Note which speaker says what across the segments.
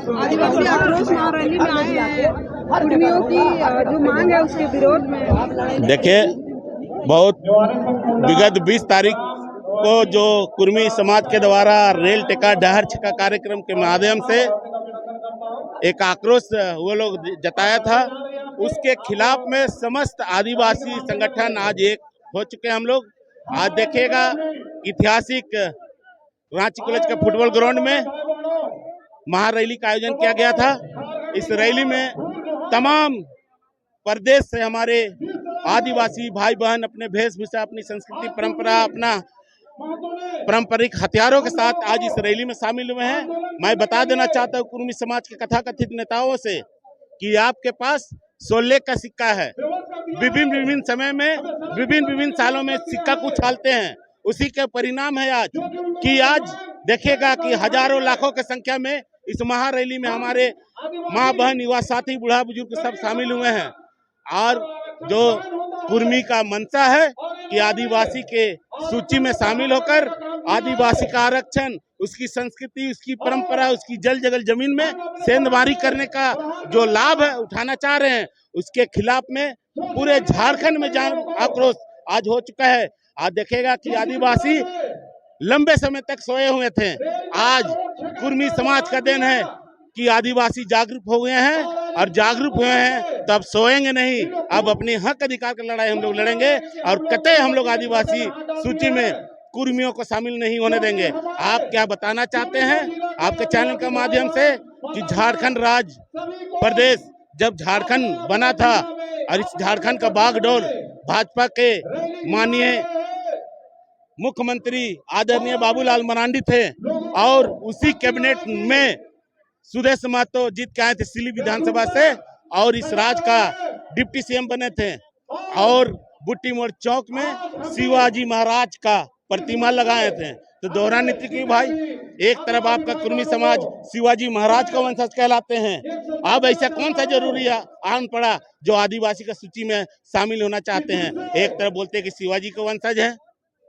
Speaker 1: आदिवासी आक्रोश रैली में आए हैं, कुर्मियों की जो मांग है उसके विरोध में।
Speaker 2: देखिए, बहुत विगत 20 तारीख को जो कुर्मी समाज के द्वारा रेल टिका डहर छिका कार्यक्रम के माध्यम से एक आक्रोश वो लोग जताया था, उसके खिलाफ में समस्त आदिवासी संगठन आज एक हो चुके हैं। हम लोग आज देखिएगा ऐतिहासिक रांची कॉलेज के फुटबॉल ग्राउंड में महारैली का आयोजन किया गया था। इस रैली में तमाम प्रदेश से हमारे आदिवासी भाई बहन अपने वेशभूषा, अपनी संस्कृति, परंपरा, अपना पारंपरिक हथियारों के साथ आज इस रैली में शामिल हुए हैं। मैं बता देना चाहता हूँ कुर्मी समाज के कथाकथित नेताओं से कि आपके पास 16 का सिक्का है। विभिन्न समय में विभिन्न सालों में सिक्का को उछालते हैं, उसी के परिणाम है आज कि आज देखिएगा कि हजारों लाखों की संख्या में इस महारैली में हमारे माँ बहन, युवा साथी, बूढ़ा बुजुर्ग सब शामिल हुए हैं। और जो कुर्मी का मंशा है कि आदिवासी के सूची में शामिल होकर आदिवासी का आरक्षण, उसकी संस्कृति, उसकी परंपरा, उसकी जल जगल जमीन में सेंधमारी करने का जो लाभ है उठाना चाह रहे हैं, उसके खिलाफ में पूरे झारखंड में जान आक्रोश आज हो चुका है। आज देखेगा कि आदिवासी लंबे समय तक सोए हुए थे। आज कुर्मी समाज का देन है कि आदिवासी जागरूक हो गए हैं और जागरूक हुए हैं तो अब सोएंगे नहीं, अब अपने हक अधिकार की लड़ाई हम लोग लड़ेंगे और कतई हम लोग आदिवासी सूची में कुर्मियों को शामिल नहीं होने देंगे। आप क्या बताना चाहते हैं आपके चैनल के माध्यम से कि झारखंड राज्य प्रदेश जब झारखंड बना था और इस झारखंड का बागडोर भाजपा के माननीय मुख्यमंत्री आदरणीय बाबूलाल मरांडी थे और उसी कैबिनेट में सुदेश महतो जीत के आए थे सिली विधानसभा से और इस राज्य का डिप्टी सीएम बने थे और बुट्टी मोड़ चौक में शिवाजी महाराज का प्रतिमा लगाए थे। तो दोहरा नीति की भाई, एक तरफ आपका कुर्मी समाज शिवाजी महाराज का वंशज कहलाते हैं, अब ऐसा कौन सा जरूरी आन पड़ा जो आदिवासी का सूची में शामिल होना चाहते हैं। एक तरफ बोलते हैं कि शिवाजी का वंशज है,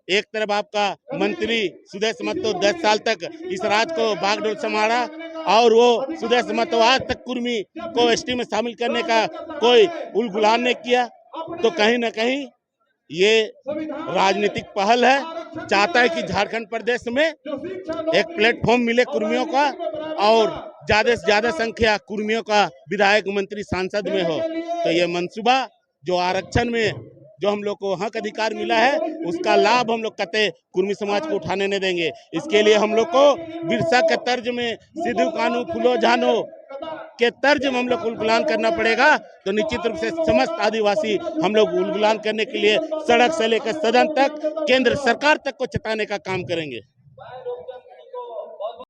Speaker 2: एक तरफ आपका मंत्री सुदेश महतो 10 साल तक इस राज्य को बागडोर संभाला और वो सुदेश महतो आज तक कुर्मी को एसटी में शामिल करने का कोई उलगुलान नहीं किया। तो कहीं ना कहीं ये राजनीतिक पहल है, चाहता है कि झारखंड प्रदेश में एक प्लेटफॉर्म मिले कुर्मियों का और ज्यादा से ज्यादा संख्या कुर्मियों का विधायक, मंत्री, सांसद में हो। तो ये मंसूबा जो आरक्षण में जो हम लोग को हक अधिकार मिला है उसका लाभ हम लोग कतई कुर्मी समाज को उठाने नहीं देंगे। इसके लिए हम लोग को बिरसा के तर्ज में, सिद्धू कानू, फुलो झानो के तर्ज में हम लोग उलगुलान करना पड़ेगा। तो निश्चित रूप से समस्त आदिवासी हम लोग उलगुलान करने के लिए सड़क से लेकर सदन तक, केंद्र सरकार तक को चेताने का काम करेंगे।